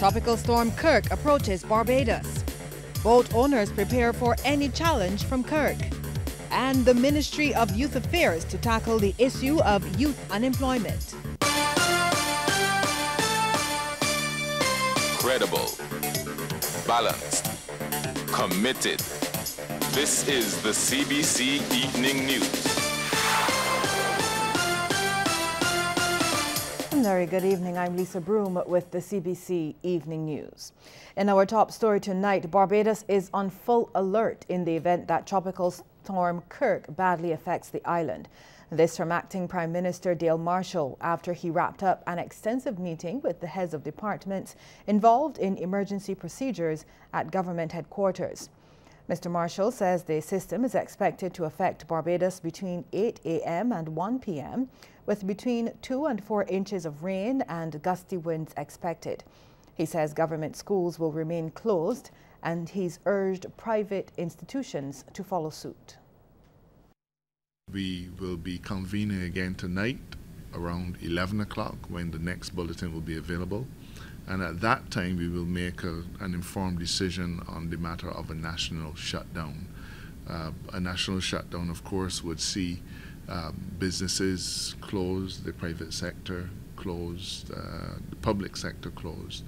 Tropical storm Kirk approaches Barbados. Boat owners prepare for any challenge from Kirk. And the Ministry of Youth Affairs to tackle the issue of youth unemployment. Credible, balanced, committed. This is the CBC Evening News. Very good evening. I'm Lisa Broom with the CBC Evening News. In our top story tonight, Barbados is on full alert in the event that Tropical Storm Kirk badly affects the island. This from Acting Prime Minister Dale Marshall after he wrapped up an extensive meeting with the heads of departments involved in emergency procedures at government headquarters. Mr. Marshall says the system is expected to affect Barbados between 8 a.m. and 1 p.m. with between 2 and 4 inches of rain and gusty winds expected. He says government schools will remain closed and he's urged private institutions to follow suit. We will be convening again tonight around 11 o'clock when the next bulletin will be available. And at that time, we will make an informed decision on the matter of a national shutdown. A national shutdown, of course, would see businesses closed, the private sector closed, the public sector closed.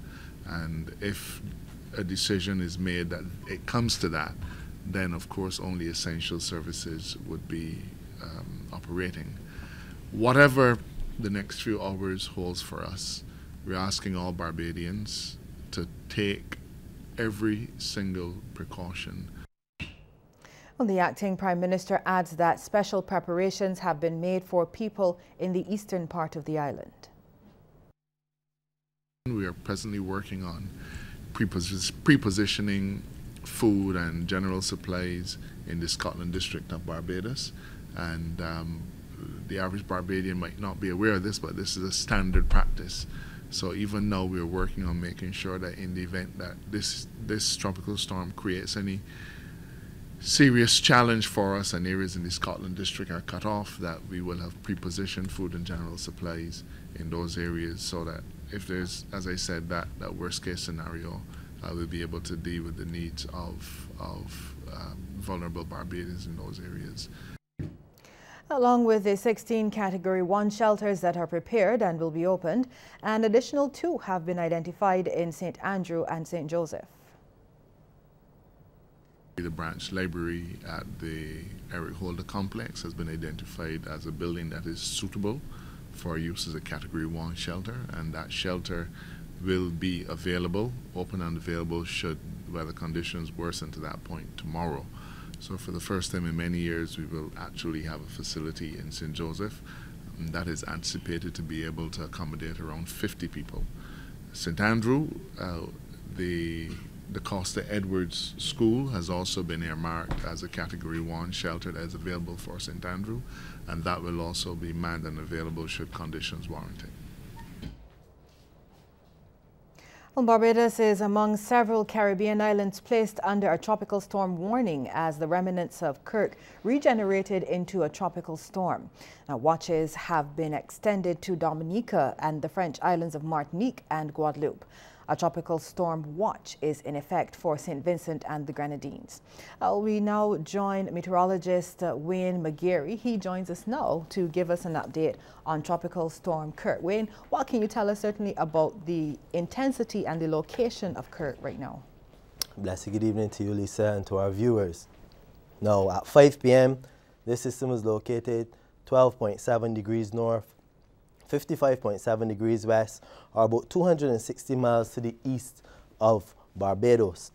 And if a decision is made that it comes to that, then, of course, only essential services would be operating. Whatever the next few hours holds for us, we're asking all Barbadians to take every single precaution. Well, the Acting Prime Minister adds that special preparations have been made for people in the eastern part of the island. We are presently working on prepositioning food and general supplies in the Scotland district of Barbados. And the average Barbadian might not be aware of this, but this is a standard practice. So even now we're working on making sure that in the event that this tropical storm creates any serious challenge for us and areas in the Scotland district are cut off, that we will have prepositioned food and general supplies in those areas so that if there's, as I said, that worst case scenario, we'll be able to deal with the needs of vulnerable Barbadians in those areas. Along with the 16 Category 1 shelters that are prepared and will be opened, an additional 2 have been identified in St. Andrew and St. Joseph. The branch library at the Eric Holder complex has been identified as a building that is suitable for use as a Category 1 shelter, and that shelter will be available, open and available should weather conditions worsen to that point tomorrow. So for the first time in many years, we will actually have a facility in St. Joseph that is anticipated to be able to accommodate around 50 people. St. Andrew, the Costa Edwards School has also been earmarked as a Category 1 shelter that is available for St. Andrew, and that will also be manned and available should conditions warrant it. Well, Barbados is among several Caribbean islands placed under a tropical storm warning as the remnants of Kirk regenerated into a tropical storm. Now, watches have been extended to Dominica and the French islands of Martinique and Guadeloupe. A tropical storm watch is in effect for St. Vincent and the Grenadines. We now join meteorologist Wayne McGarry. He joins us now to give us an update on Tropical Storm Kirk. Wayne, what can you tell us certainly about the intensity and the location of Kirk right now? Blessed good evening to you, Lisa, and to our viewers. Now, at 5 p.m., this system is located 12.7 degrees north, 55.7 degrees west, or about 260 miles to the east of Barbados.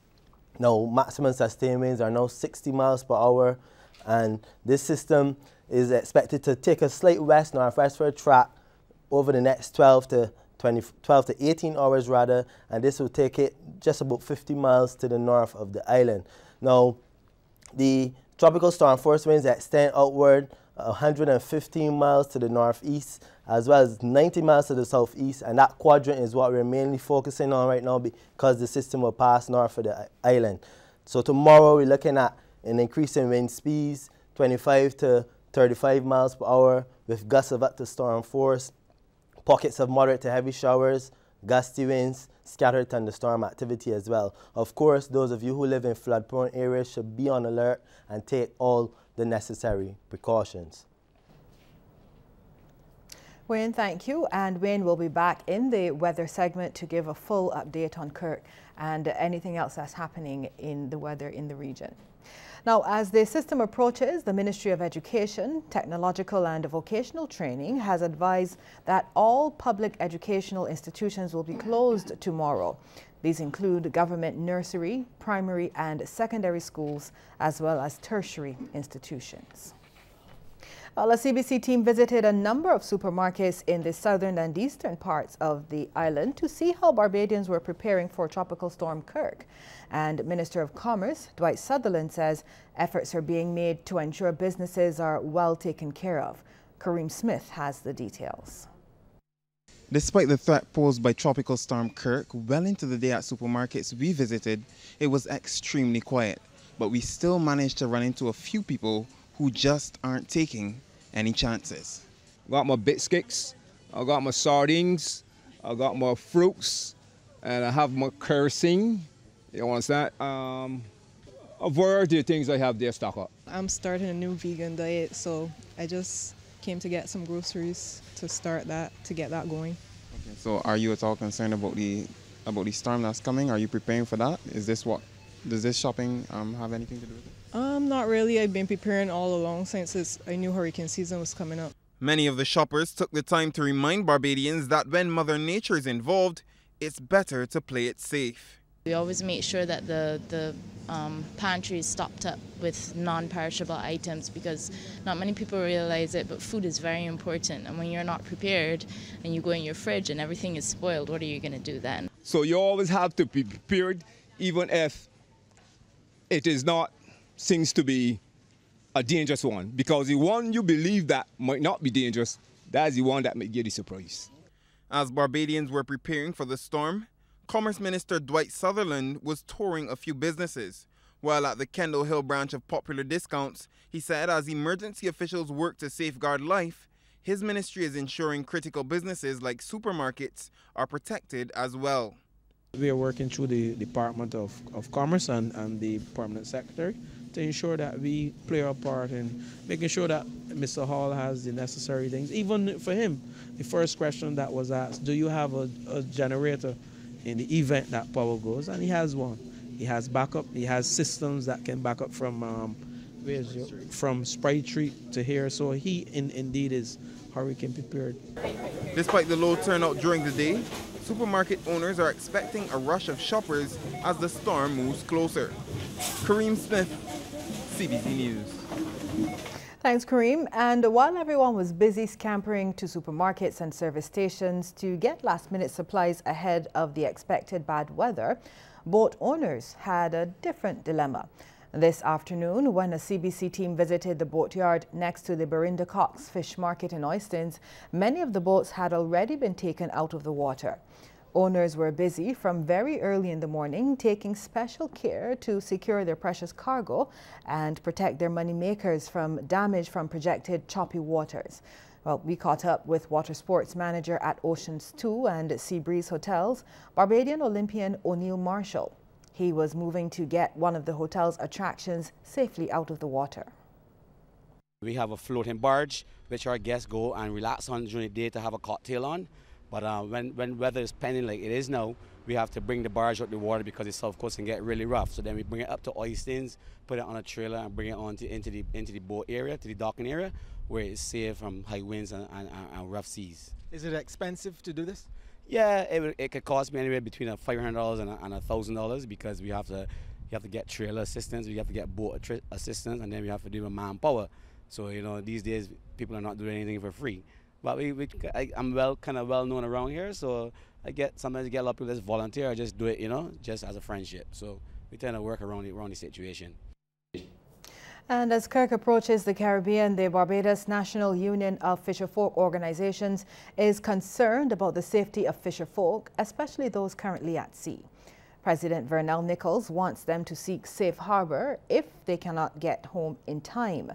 Now, maximum sustained winds are now 60 miles per hour, and this system is expected to take a slight west-northwestward track over the next 12 to 18 hours rather, and this will take it just about 50 miles to the north of the island. Now, the tropical storm force winds extend outward 115 miles to the northeast, as well as 90 miles to the southeast, and that quadrant is what we're mainly focusing on right now because the system will pass north of the island. So tomorrow we're looking at an increase in wind speeds, 25 to 35 miles per hour, with gusts of up to storm force, pockets of moderate to heavy showers, gusty winds, scattered thunderstorm activity as well. Of course, those of you who live in flood-prone areas should be on alert and take all the necessary precautions. Wayne, thank you. And Wayne will be back in the weather segment to give a full update on Kirk and anything else that's happening in the weather in the region. Now, as the system approaches, the Ministry of Education, Technological and Vocational Training has advised that all public educational institutions will be closed tomorrow. These include government nursery, primary and secondary schools, as well as tertiary institutions. Well, a CBC team visited a number of supermarkets in the southern and eastern parts of the island to see how Barbadians were preparing for Tropical Storm Kirk. And Minister of Commerce, Dwight Sutherland, says efforts are being made to ensure businesses are well taken care of. Kareem Smith has the details. Despite the threat posed by Tropical Storm Kirk, well into the day at supermarkets we visited, it was extremely quiet. But we still managed to run into a few people who just aren't taking any chances. I got my biscuits, I got my sardines, I got my fruits, and I have my kerosene. You understand? A variety of things I have there stock up. I'm starting a new vegan diet, so I just came to get some groceries to start that, to get that going. Okay, so are you at all concerned about the storm that's coming? Are you preparing for that? Does this shopping have anything to do with it? Not really. I've been preparing all along since I knew hurricane season was coming up. Many of the shoppers took the time to remind Barbadians that when Mother Nature is involved, it's better to play it safe. We always make sure that the pantry is stocked up with non-perishable items because not many people realize it, but food is very important. And when you're not prepared and you go in your fridge and everything is spoiled, what are you going to do then? So you always have to be prepared, even if it is not seems to be a dangerous one, because the one you believe that might not be dangerous, that's the one that may get you surprised. As Barbadians were preparing for the storm, Commerce Minister Dwight Sutherland was touring a few businesses. While at the Kendall Hill branch of Popular Discounts, he said as emergency officials work to safeguard life, his ministry is ensuring critical businesses like supermarkets are protected as well. We are working through the Department of Commerce and the Permanent Secretary to ensure that we play our part in making sure that Mr. Hall has the necessary things. Even for him, the first question that was asked, do you have a generator in the event that power goes? And he has one. He has backup. He has systems that can back up from Sprite Street to here. So he indeed is hurricane prepared. Despite the low turnout during the day, supermarket owners are expecting a rush of shoppers as the storm moves closer. Kareem Smith, CBC News. Thanks, Kareem. And while everyone was busy scampering to supermarkets and service stations to get last-minute supplies ahead of the expected bad weather, boat owners had a different dilemma. This afternoon, when a CBC team visited the boatyard next to the Belinda Cox Fish Market in Oistins, many of the boats had already been taken out of the water. Owners were busy from very early in the morning, taking special care to secure their precious cargo and protect their money makers from damage from projected choppy waters. Well, we caught up with water sports manager at Oceans 2 and Sea Breeze Hotels, Barbadian Olympian O'Neill Marshall. He was moving to get one of the hotel's attractions safely out of the water. We have a floating barge which our guests go and relax on during the day to have a cocktail on. But when weather is pending like it is now, we have to bring the barge out the water because the south coast can get really rough. So then we bring it up to Oistins, put it on a trailer and bring it on into the boat area, to the docking area, where it's safe from high winds and rough seas. Is it expensive to do this? Yeah, it could cost me anywhere between $500 and $1,000 because you have to get trailer assistance, we have to get boat assistance, and then we have to do a manpower. So these days people are not doing anything for free. But I'm kind of well known around here, so sometimes I get a lot of people that volunteer. I just do it, just as a friendship. So we tend to work around the situation. And as Kirk approaches the Caribbean, the Barbados National Union of Fisherfolk Organizations is concerned about the safety of fisherfolk, especially those currently at sea. President Vernell Nichols wants them to seek safe harbor if they cannot get home in time.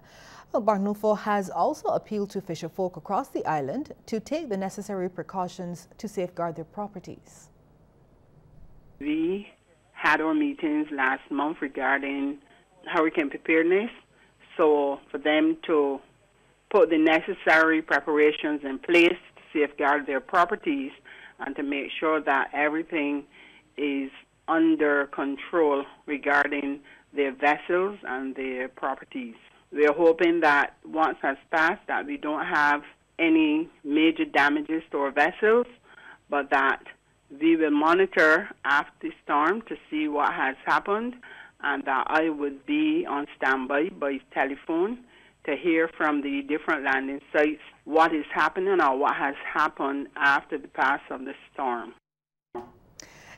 Well, Barnulfo has also appealed to fisherfolk across the island to take the necessary precautions to safeguard their properties. We had our meetings last month regarding hurricane preparedness, so for them to put the necessary preparations in place to safeguard their properties and to make sure that everything is under control regarding their vessels and their properties. We are hoping that once has passed that we don't have any major damages to our vessels, but that we will monitor after the storm to see what has happened, and that I would be on standby by telephone to hear from the different landing sites what is happening or what has happened after the pass of the storm.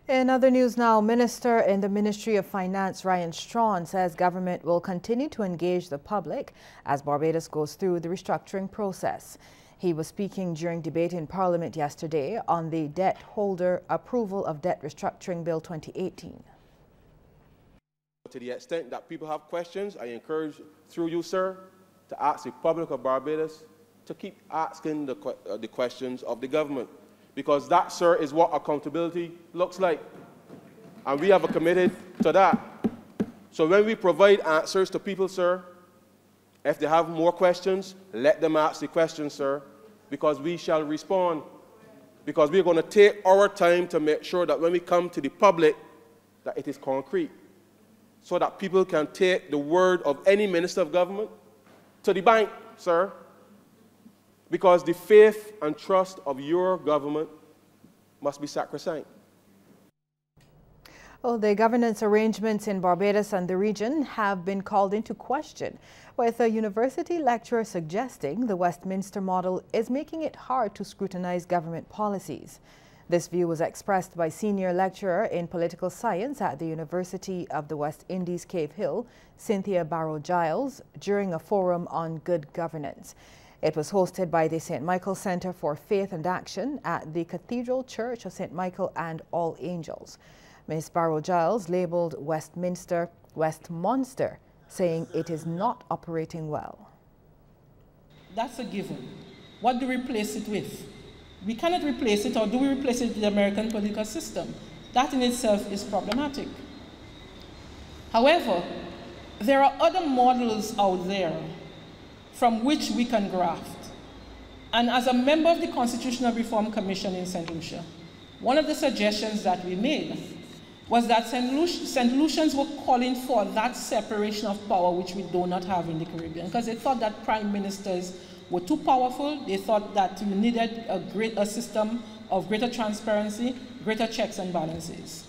In other news now, Minister in the Ministry of Finance Ryan Strawn says government will continue to engage the public as Barbados goes through the restructuring process. He was speaking during debate in Parliament yesterday on the Debt Holder Approval of Debt Restructuring Bill 2018. To the extent that people have questions, I encourage, through you, sir, to ask the public of Barbados to keep asking the questions of the government. Because that, sir, is what accountability looks like. And we have committed to that. So when we provide answers to people, sir, if they have more questions, let them ask the questions, sir, because we shall respond. Because we're going to take our time to make sure that when we come to the public, that it is concrete, so that people can take the word of any minister of government to the bank, sir. Because the faith and trust of your government must be sacrosanct. Well, the governance arrangements in Barbados and the region have been called into question, with a university lecturer suggesting the Westminster model is making it hard to scrutinize government policies. This view was expressed by senior lecturer in political science at the University of the West Indies, Cave Hill, Cynthia Barrow-Giles, during a forum on good governance. It was hosted by the St. Michael Center for Faith and Action at the Cathedral Church of St. Michael and All Angels. Ms. Barrow-Giles labeled Westminster Westmonster, saying it is not operating well. That's a given. What do we replace it with? We cannot replace it, or do we replace it with the American political system? That in itself is problematic. However, there are other models out there from which we can graft. And as a member of the Constitutional Reform Commission in St. Lucia, one of the suggestions that we made was that St. Lucians were calling for that separation of power which we do not have in the Caribbean, because they thought that prime ministers were too powerful. They thought that you needed a system of greater transparency, greater checks and balances.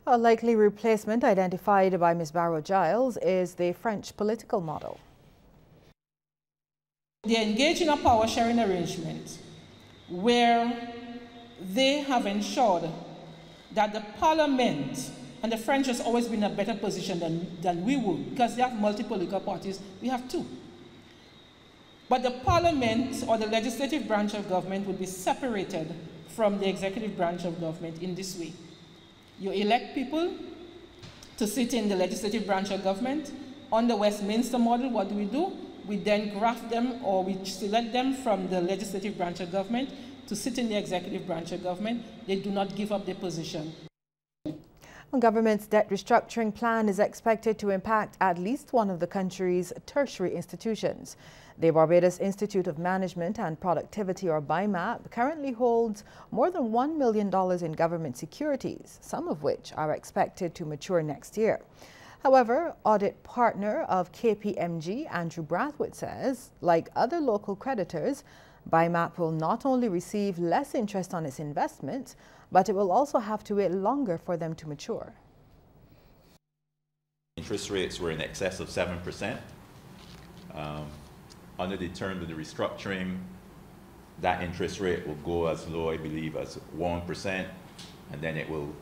A likely replacement identified by Ms. Barrow-Giles is the French political model. They engage in a power-sharing arrangement where they have ensured that the parliament, and the French has always been in a better position than we would, because they have multiple political parties, we have two. But the parliament or the legislative branch of government would be separated from the executive branch of government in this way. You elect people to sit in the legislative branch of government. On the Westminster model, what do? We then graft them, or we select them from the legislative branch of government to sit in the executive branch of government. They do not give up their position. The government's debt restructuring plan is expected to impact at least one of the country's tertiary institutions. The Barbados Institute of Management and Productivity, or BIMAP, currently holds more than $1 million in government securities, some of which are expected to mature next year. However, audit partner of KPMG, Andrew Brathwaite, says, like other local creditors, BIMAP will not only receive less interest on its investments, but it will also have to wait longer for them to mature. Interest rates were in excess of 7%. Under the terms of the restructuring, that interest rate will go as low, I believe, as 1%, and then it will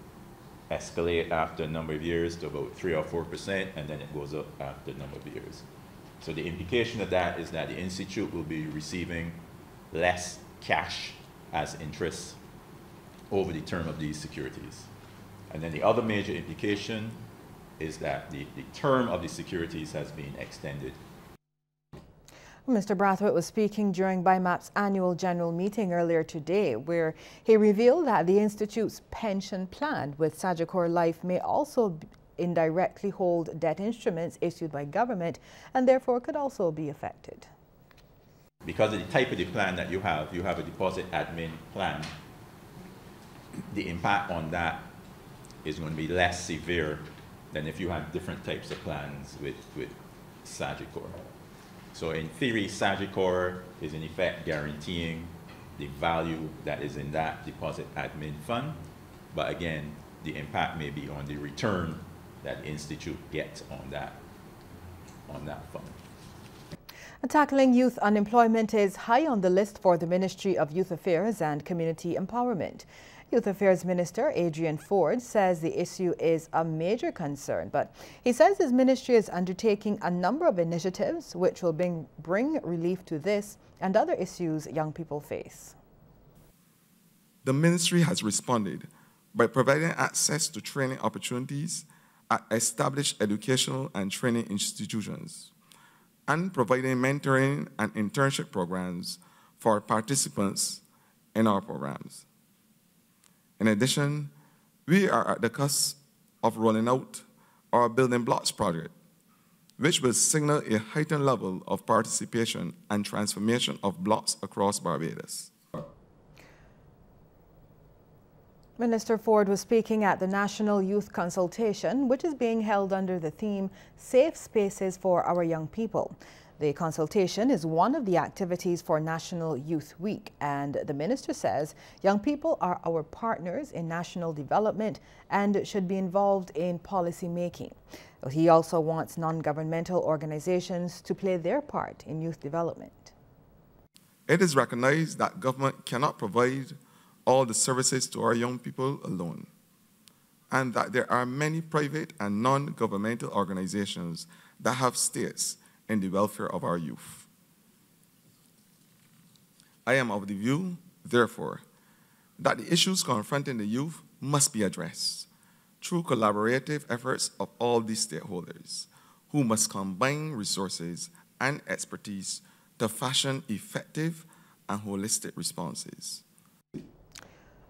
escalate after a number of years to about 3 or 4%, and then it goes up after a number of years. So the implication of that is that the Institute will be receiving less cash as interest over the term of these securities. And then the other major implication is that the term of the securities has been extended. Mr. Brathwaite was speaking during BIMAP's annual general meeting earlier today, where he revealed that the Institute's pension plan with Sagicor Life may also indirectly hold debt instruments issued by government and therefore could also be affected. Because of the type of the plan that you have a deposit admin plan, the impact on that is going to be less severe than if you have different types of plans with Sagicor. So in theory, Sagicor is in effect guaranteeing the value that is in that deposit admin fund. But again, the impact may be on the return that the Institute gets on that fund. Tackling youth unemployment is high on the list for the Ministry of Youth Affairs and Community Empowerment. Youth Affairs Minister Adrian Ford says the issue is a major concern, but he says his ministry is undertaking a number of initiatives which will bring relief to this and other issues young people face. The ministry has responded by providing access to training opportunities at established educational and training institutions, and providing mentoring and internship programs for participants in our programs. In addition, we are at the cusp of rolling out our Building Blocks project, which will signal a heightened level of participation and transformation of blocks across Barbados. Minister Ford was speaking at the National Youth Consultation, which is being held under the theme Safe Spaces for Our Young People. The consultation is one of the activities for National Youth Week, and the minister says young people are our partners in national development and should be involved in policy making. He also wants non-governmental organizations to play their part in youth development. It is recognized that government cannot provide all the services to our young people alone, and that there are many private and non-governmental organizations that have stakes in the welfare of our youth. I am of the view, therefore, that the issues confronting the youth must be addressed through collaborative efforts of all these stakeholders, who must combine resources and expertise to fashion effective and holistic responses.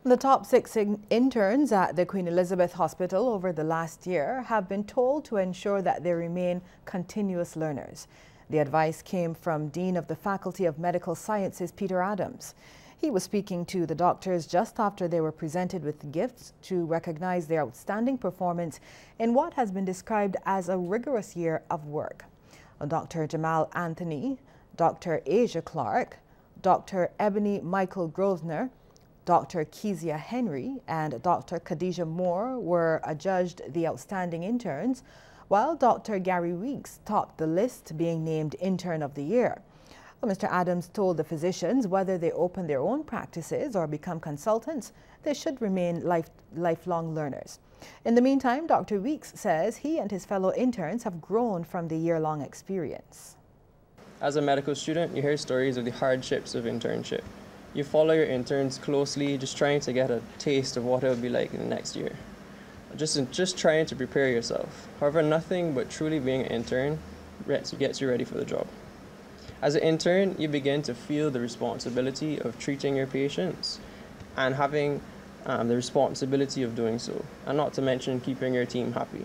The top 6 interns at the Queen Elizabeth Hospital over the last year have been told to ensure that they remain continuous learners. The advice came from Dean of the Faculty of Medical Sciences, Peter Adams. He was speaking to the doctors just after they were presented with gifts to recognize their outstanding performance in what has been described as a rigorous year of work. Dr. Jamal Anthony, Dr. Asia Clark, Dr. Ebony Michael Grosvenor, Dr. Kezia Henry and Dr. Khadijah Moore were adjudged the outstanding interns, while Dr. Gary Weeks topped the list, being named Intern of the Year. Mr. Adams told the physicians whether they open their own practices or become consultants, they should remain lifelong learners. In the meantime, Dr. Weeks says he and his fellow interns have grown from the year-long experience. As a medical student, you hear stories of the hardships of internship. You follow your interns closely, just trying to get a taste of what it will be like in the next year. Just trying to prepare yourself. However, nothing but truly being an intern gets you ready for the job. As an intern, you begin to feel the responsibility of treating your patients and having the responsibility of doing so, and not to mention keeping your team happy.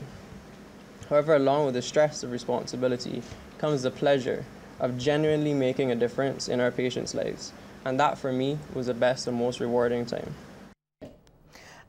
However, along with the stress of responsibility comes the pleasure of genuinely making a difference in our patients' lives. And that, for me, was the best and most rewarding time.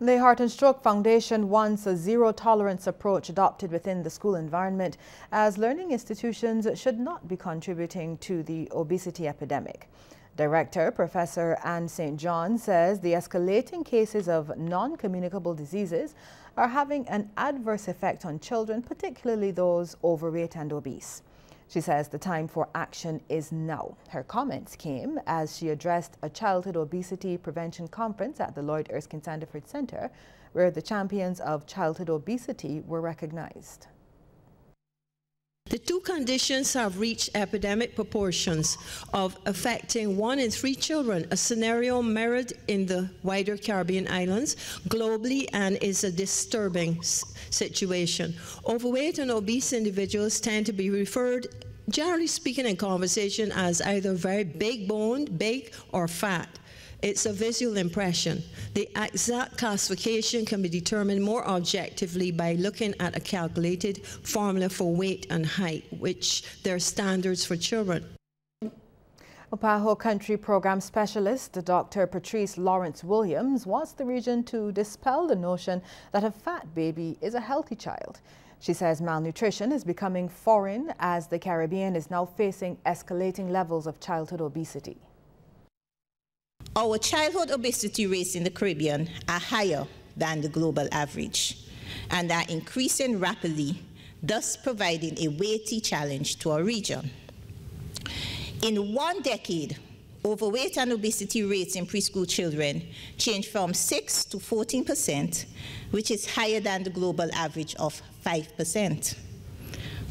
The Heart and Stroke Foundation wants a zero-tolerance approach adopted within the school environment, as learning institutions should not be contributing to the obesity epidemic. Director Professor Anne St. John says the escalating cases of non-communicable diseases are having an adverse effect on children, particularly those overweight and obese. She says the time for action is now. Her comments came as she addressed a childhood obesity prevention conference at the Lloyd Erskine Sandiford Center, where the champions of childhood obesity were recognized. The two conditions have reached epidemic proportions of affecting 1 in 3 children, a scenario mirrored in the wider Caribbean islands globally and is a disturbing situation. Overweight and obese individuals tend to be referred generally speaking in conversation as either very big-boned, big, or fat. It's a visual impression. The exact classification can be determined more objectively by looking at a calculated formula for weight and height, which there are standards for children. Opaho Country Program Specialist Dr. Patrice Lawrence Williams wants the region to dispel the notion that a fat baby is a healthy child. She says malnutrition is becoming foreign as the Caribbean is now facing escalating levels of childhood obesity. Our childhood obesity rates in the Caribbean are higher than the global average and are increasing rapidly, thus providing a weighty challenge to our region. In 1 decade, overweight and obesity rates in preschool children changed from 6 to 14%, which is higher than the global average of 5%.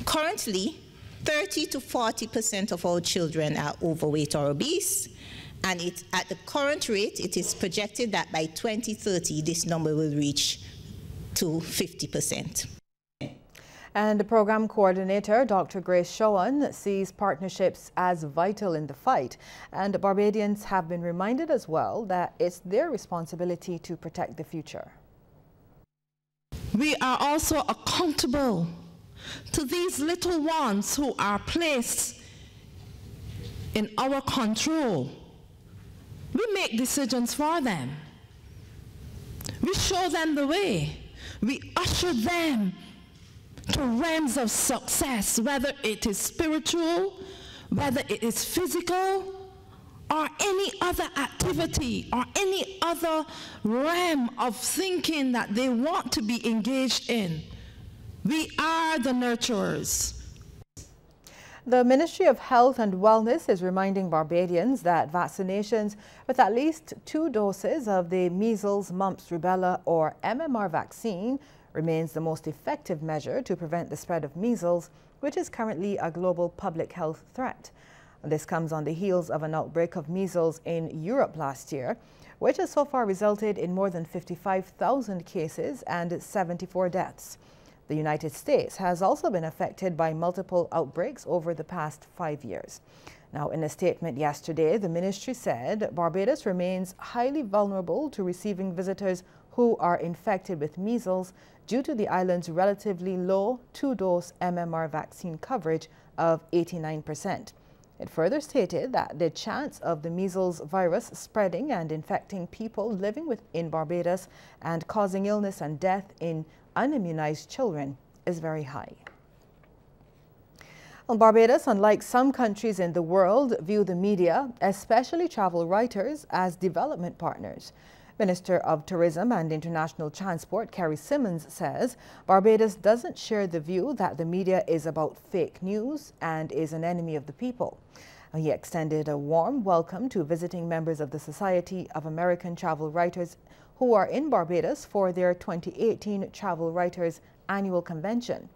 Currently, 30 to 40% of all children are overweight or obese, and at the current rate, it is projected that by 2030, this number will reach to 50%. And the program coordinator, Dr. Grace Shawan, sees partnerships as vital in the fight. And Barbadians have been reminded as well that it's their responsibility to protect the future. We are also accountable to these little ones who are placed in our control. We make decisions for them. We show them the way. We usher them to realms of success, whether it is spiritual, whether it is physical, or any other activity, or any other realm of thinking that they want to be engaged in. We are the nurturers. The Ministry of Health and Wellness is reminding Barbadians that vaccinations with at least 2 doses of the measles, mumps, rubella, or MMR vaccine remains the most effective measure to prevent the spread of measles, which is currently a global public health threat. This comes on the heels of an outbreak of measles in Europe last year, which has so far resulted in more than 55,000 cases and 74 deaths. The United States has also been affected by multiple outbreaks over the past 5 years. Now, in a statement yesterday, the ministry said Barbados remains highly vulnerable to receiving visitors who are infected with measles due to the island's relatively low 2-dose MMR vaccine coverage of 89%. It further stated that the chance of the measles virus spreading and infecting people living within Barbados and causing illness and death in unimmunized children is very high. Well, Barbados, unlike some countries in the world, view the media, especially travel writers, as development partners. Minister of Tourism and International Transport, Carrie Simmons, says Barbados doesn't share the view that the media is about fake news and is an enemy of the people. He extended a warm welcome to visiting members of the Society of American Travel Writers who are in Barbados for their 2018 Travel Writers Annual Convention.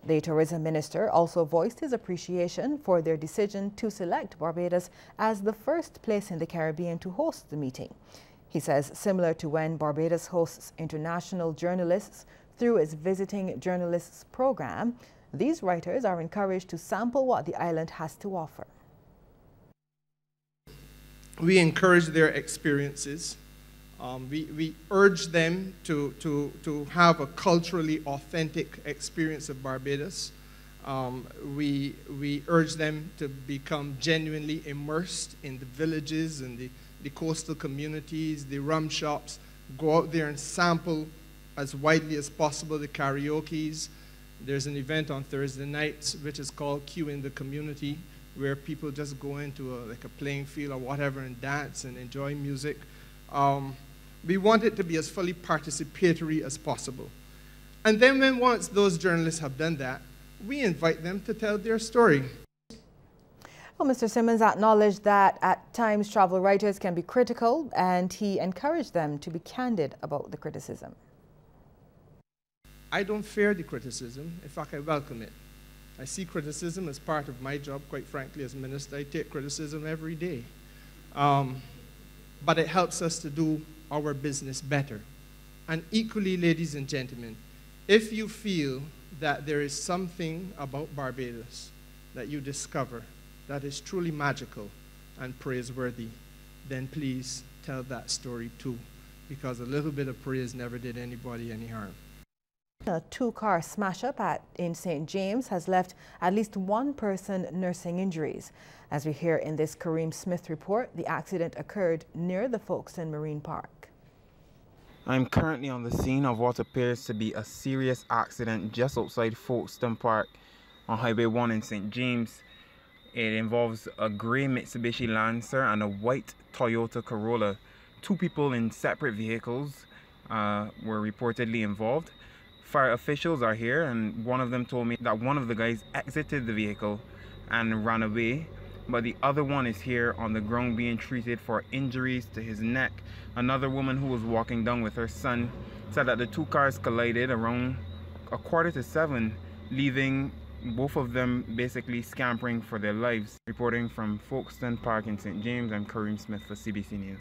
The tourism minister also voiced his appreciation for their decision to select Barbados as the first place in the Caribbean to host the meeting. He says similar to when Barbados hosts international journalists through its Visiting Journalists program, these writers are encouraged to sample what the island has to offer. We encourage their experiences. We urge them to have a culturally authentic experience of Barbados. We urge them to become genuinely immersed in the villages and the coastal communities, the rum shops, go out there and sample as widely as possible the karaokes. There's an event on Thursday nights which is called Q in the Community, where people just go into like a playing field or whatever and dance and enjoy music. We want it to be as fully participatory as possible. And then once those journalists have done that, we invite them to tell their story. Well, Mr. Simmons acknowledged that at times travel writers can be critical, and he encouraged them to be candid about the criticism. I don't fear the criticism. In fact, I welcome it. I see criticism as part of my job, quite frankly, as minister. I take criticism every day. But it helps us to do our business better. And equally, ladies and gentlemen, if you feel that there is something about Barbados that you discover that is truly magical and praiseworthy, then please tell that story too, because a little bit of praise never did anybody any harm. A two-car smash-up in St. James has left at least one person nursing injuries. As we hear in this Kareem Smith report, the accident occurred near the Folkestone Marine Park. I'm currently on the scene of what appears to be a serious accident just outside Folkestone Park on Highway 1 in St. James. It involves a grey Mitsubishi Lancer and a white Toyota Corolla. Two people in separate vehicles were reportedly involved. Fire officials are here, and one of them told me that one of the guys exited the vehicle and ran away, but the other one is here on the ground being treated for injuries to his neck. Another woman who was walking down with her son said that the two cars collided around 6:45, leaving both of them basically scampering for their lives. Reporting from Folkestone Park in St. James, I'm Kareem Smith for CBC News.